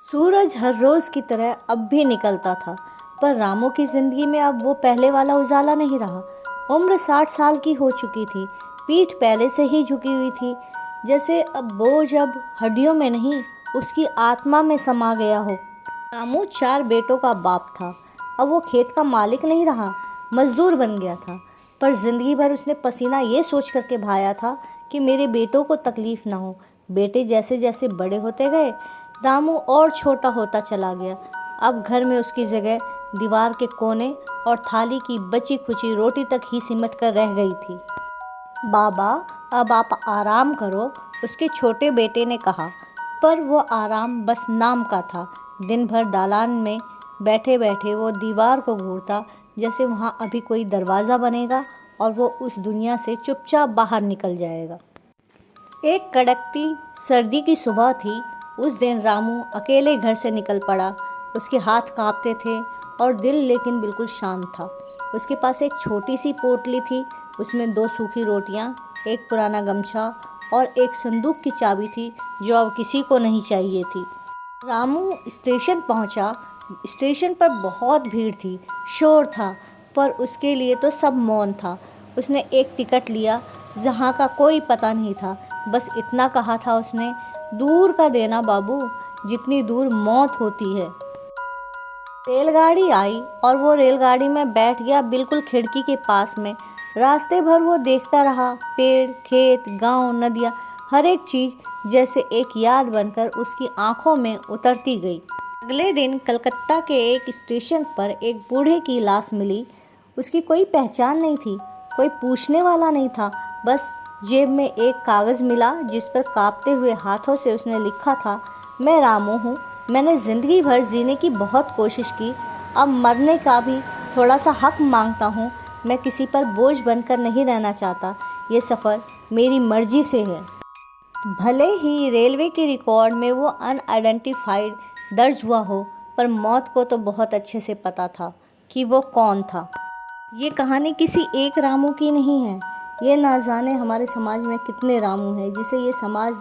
सूरज हर रोज़ की तरह अब भी निकलता था, पर रामू की ज़िंदगी में अब वो पहले वाला उजाला नहीं रहा। उम्र 60 साल की हो चुकी थी, पीठ पहले से ही झुकी हुई थी, जैसे अब बोझ अब हड्डियों में नहीं, उसकी आत्मा में समा गया हो। रामू 4 बेटों का बाप था। अब वो खेत का मालिक नहीं रहा, मजदूर बन गया था। पर ज़िंदगी भर उसने पसीना ये सोच करके बहाया था कि मेरे बेटों को तकलीफ़ ना हो। बेटे जैसे जैसे बड़े होते गए, रामू और छोटा होता चला गया। अब घर में उसकी जगह दीवार के कोने और थाली की बची खुची रोटी तक ही सिमट कर रह गई थी। बाबा, अब आप आराम करो, उसके छोटे बेटे ने कहा। पर वो आराम बस नाम का था। दिन भर दालान में बैठे बैठे वो दीवार को घूरता, जैसे वहाँ अभी कोई दरवाज़ा बनेगा और वो उस दुनिया से चुपचाप बाहर निकल जाएगा। एक कड़कती सर्दी की सुबह थी। उस दिन रामू अकेले घर से निकल पड़ा। उसके हाथ कांपते थे और दिल लेकिन बिल्कुल शांत था। उसके पास एक छोटी सी पोटली थी, उसमें 2 सूखी रोटियां, एक पुराना गमछा और एक संदूक की चाबी थी जो अब किसी को नहीं चाहिए थी। रामू स्टेशन पहुंचा। स्टेशन पर बहुत भीड़ थी, शोर था, पर उसके लिए तो सब मौन था। उसने एक टिकट लिया जहाँ का कोई पता नहीं था। बस इतना कहा था उसने, दूर का देना बाबू, जितनी दूर मौत होती है। रेलगाड़ी आई और वो रेलगाड़ी में बैठ गया बिल्कुल खिड़की के पास में। रास्ते भर वो देखता रहा, पेड़, खेत, गांव, नदियाँ, हर एक चीज़ जैसे एक याद बनकर उसकी आंखों में उतरती गई। अगले दिन कलकत्ता के एक स्टेशन पर एक बूढ़े की लाश मिली। उसकी कोई पहचान नहीं थी, कोई पूछने वाला नहीं था। बस जेब में एक कागज़ मिला जिस पर कांपते हुए हाथों से उसने लिखा था, मैं रामू हूँ, मैंने ज़िंदगी भर जीने की बहुत कोशिश की, अब मरने का भी थोड़ा सा हक मांगता हूँ। मैं किसी पर बोझ बनकर नहीं रहना चाहता, ये सफ़र मेरी मर्जी से है। भले ही रेलवे के रिकॉर्ड में वो अनआइडेंटिफाइड दर्ज हुआ हो, पर मौत को तो बहुत अच्छे से पता था कि वो कौन था। ये कहानी किसी एक रामू की नहीं है। ये ना जाने हमारे समाज में कितने रामू हैं जिसे ये समाज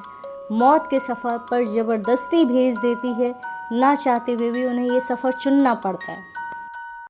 मौत के सफ़र पर ज़बरदस्ती भेज देती है। ना चाहते हुए भी उन्हें ये सफ़र चुनना पड़ता है।